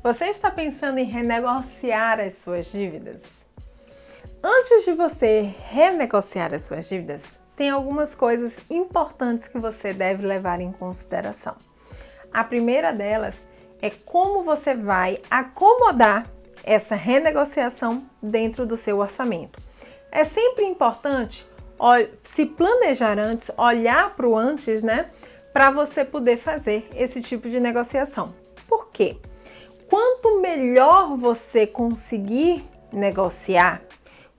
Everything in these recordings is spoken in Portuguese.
Você está pensando em renegociar as suas dívidas? Antes de você renegociar as suas dívidas, tem algumas coisas importantes que você deve levar em consideração. A primeira delas é como você vai acomodar essa renegociação dentro do seu orçamento. É sempre importante se planejar antes, olhar para o antes, né? Para você poder fazer esse tipo de negociação. Por quê? Quanto melhor você conseguir negociar,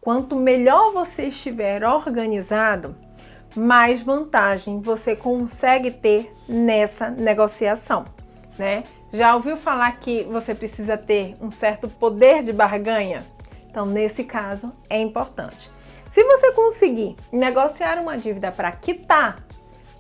quanto melhor você estiver organizado, mais vantagem você consegue ter nessa negociação, né? Já ouviu falar que você precisa ter um certo poder de barganha? Então, nesse caso, é importante. Se você conseguir negociar uma dívida para quitar,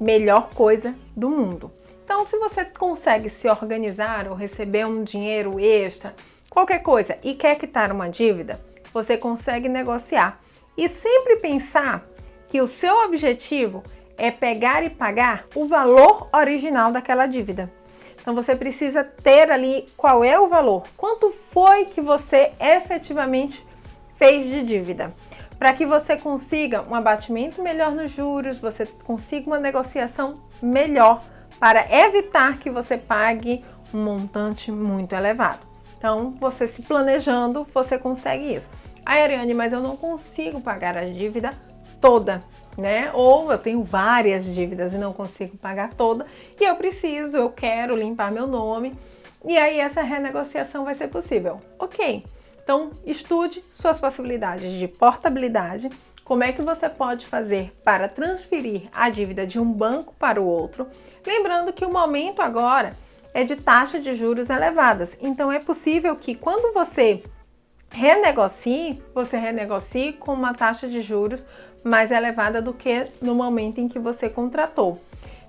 melhor coisa do mundo. Então, se você consegue se organizar ou receber um dinheiro extra, qualquer coisa, e quer quitar uma dívida, você consegue negociar. E sempre pensar que o seu objetivo é pegar e pagar o valor original daquela dívida. Então, você precisa ter ali qual é o valor, quanto foi que você efetivamente fez de dívida, para que você consiga um abatimento melhor nos juros, você consiga uma negociação melhor, para evitar que você pague um montante muito elevado. Então, você se planejando, você consegue isso. Ariane, mas eu não consigo pagar a dívida toda, né? Ou eu tenho várias dívidas e não consigo pagar toda e eu quero limpar meu nome e aí essa renegociação vai ser possível. Ok, então estude suas possibilidades de portabilidade. Como é que você pode fazer para transferir a dívida de um banco para o outro? Lembrando que o momento agora é de taxa de juros elevadas. Então, é possível que quando você renegocie com uma taxa de juros mais elevada do que no momento em que você contratou.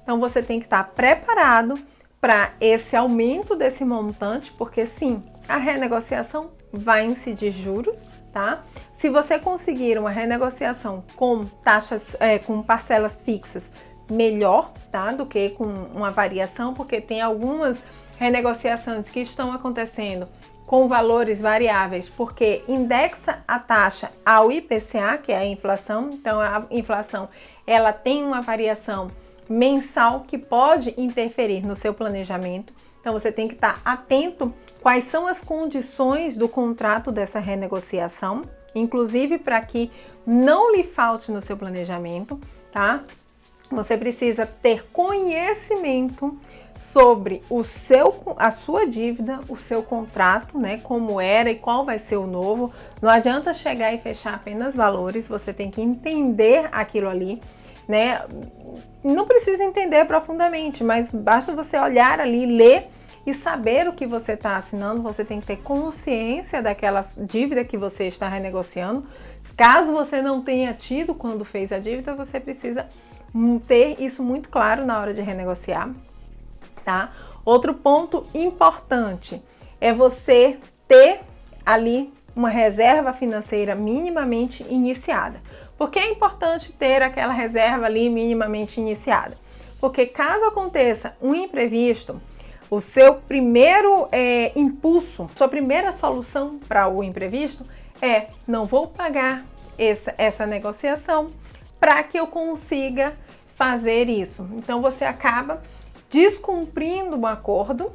Então, você tem que estar preparado para esse aumento desse montante, porque sim, a renegociação vai incidir juros, tá? Se você conseguir uma renegociação com taxas, com parcelas fixas, melhor, tá? Do que com uma variação, porque tem algumas renegociações que estão acontecendo com valores variáveis, porque indexa a taxa ao IPCA, que é a inflação. Então, a inflação, ela tem uma variação mensal que pode interferir no seu planejamento. Então, você tem que estar atento quais são as condições do contrato dessa renegociação, inclusive para que não lhe falte no seu planejamento, tá? Você precisa ter conhecimento sobre a sua dívida, o seu contrato, né? Como era e qual vai ser o novo. Não adianta chegar e fechar apenas valores, você tem que entender aquilo ali, né? Não precisa entender profundamente, mas basta você olhar ali, ler e saber o que você está assinando. Você tem que ter consciência daquela dívida que você está renegociando. Caso você não tenha tido quando fez a dívida, você precisa ter isso muito claro na hora de renegociar, tá? Outro ponto importante é você ter ali uma reserva financeira minimamente iniciada. Por que é importante ter aquela reserva ali minimamente iniciada? Porque caso aconteça um imprevisto, o seu primeiro impulso, sua primeira solução para o imprevisto é: não vou pagar essa negociação para que eu consiga fazer isso. Então, você acaba descumprindo um acordo,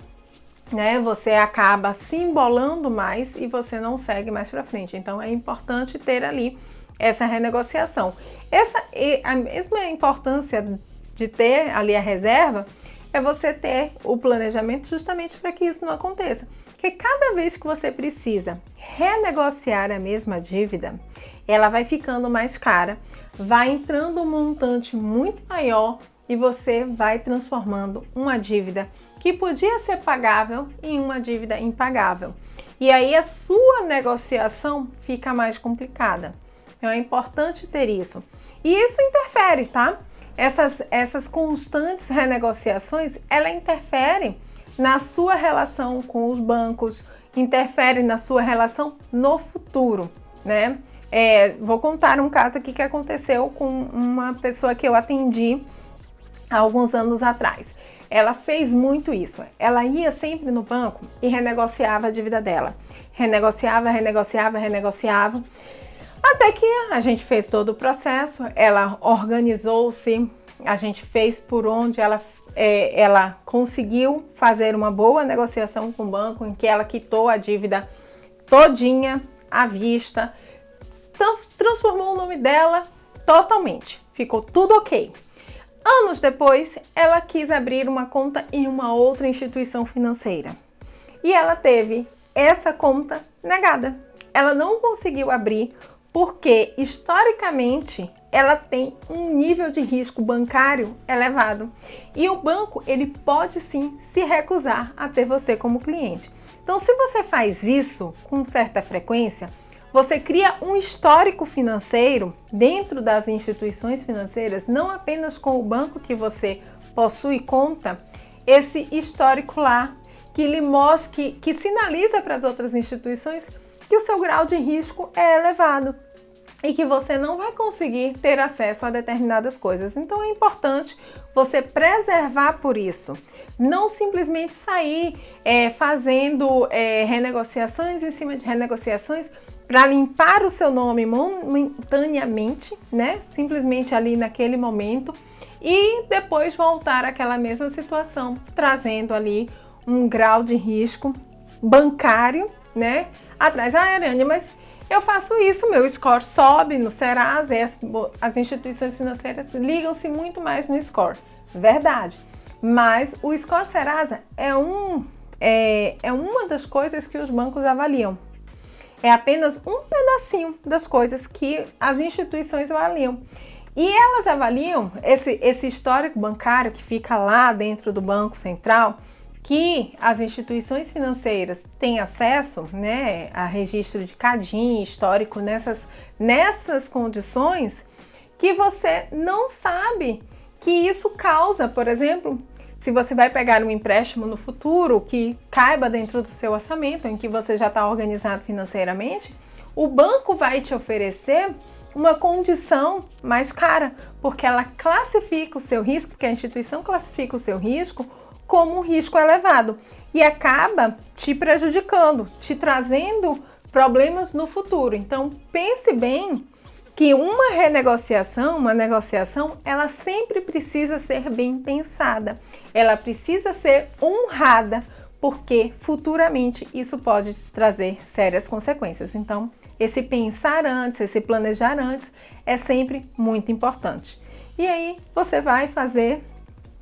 né? Você acaba se embolando mais e você não segue mais para frente. Então, é importante ter ali essa renegociação. A mesma importância de ter ali a reserva é você ter o planejamento justamente para que isso não aconteça. Porque cada vez que você precisa renegociar a mesma dívida, ela vai ficando mais cara, vai entrando um montante muito maior e você vai transformando uma dívida que podia ser pagável em uma dívida impagável. E aí a sua negociação fica mais complicada. Então é importante ter isso. E isso interfere, tá? Essas constantes renegociações, ela interfere na sua relação com os bancos, interfere na sua relação no futuro, né? Vou contar um caso aqui que aconteceu com uma pessoa que eu atendi há alguns anos atrás. ela fez muito isso. Ela ia sempre no banco e renegociava a dívida dela. Renegociava, até que a gente fez todo o processo, ela organizou-se, a gente fez por onde ela conseguiu fazer uma boa negociação com o banco, em que ela quitou a dívida todinha à vista, transformou o nome dela totalmente, ficou tudo ok. Anos depois, ela quis abrir uma conta em uma outra instituição financeira e ela teve essa conta negada. Ela não conseguiu abrir porque, historicamente, ela tem um nível de risco bancário elevado e o banco ele pode sim se recusar a ter você como cliente. Então, se você faz isso com certa frequência, você cria um histórico financeiro dentro das instituições financeiras, não apenas com o banco que você possui conta, esse histórico lá que lhe mostra, que sinaliza para as outras instituições que o seu grau de risco é elevado e que você não vai conseguir ter acesso a determinadas coisas. Então é importante você preservar por isso. Não simplesmente sair fazendo renegociações em cima de renegociações para limpar o seu nome momentaneamente, né? Simplesmente ali naquele momento e depois voltar àquela mesma situação, trazendo ali um grau de risco bancário, né? Atrás, Ariane, mas eu faço isso, meu score sobe no Serasa, as instituições financeiras ligam-se muito mais no score. Verdade, mas o score Serasa é uma das coisas que os bancos avaliam. É apenas um pedacinho das coisas que as instituições avaliam. E elas avaliam esse histórico bancário que fica lá dentro do Banco Central, que as instituições financeiras têm acesso, né, a registro de CADIM, histórico nessas condições, que você não sabe que isso causa, por exemplo, se você vai pegar um empréstimo no futuro que caiba dentro do seu orçamento, em que você já está organizado financeiramente, o banco vai te oferecer uma condição mais cara, porque ela classifica o seu risco, porque a instituição classifica o seu risco como um risco elevado e acaba te prejudicando, te trazendo problemas no futuro. Então, pense bem que uma negociação, ela sempre precisa ser bem pensada, ela precisa ser honrada, porque futuramente isso pode te trazer sérias consequências. Então, esse pensar antes, esse planejar antes é sempre muito importante. E aí você vai fazer,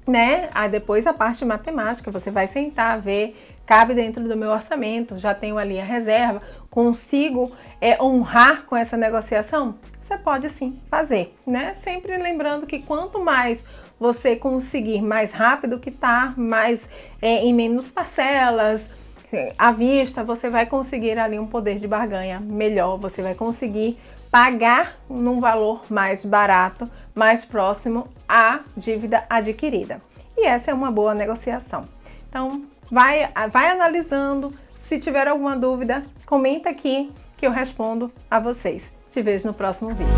né? Aí depois a parte matemática, você vai sentar, ver, cabe dentro do meu orçamento, já tenho ali a reserva, consigo honrar com essa negociação? Você pode sim fazer, né? Sempre lembrando que quanto mais você conseguir mais rápido quitar, mais em menos parcelas, à vista, você vai conseguir ali um poder de barganha melhor, você vai conseguir pagar num valor mais barato, mais próximo à dívida adquirida. E essa é uma boa negociação. Então, vai analisando. Se tiver alguma dúvida, comenta aqui que eu respondo a vocês. Te vejo no próximo vídeo.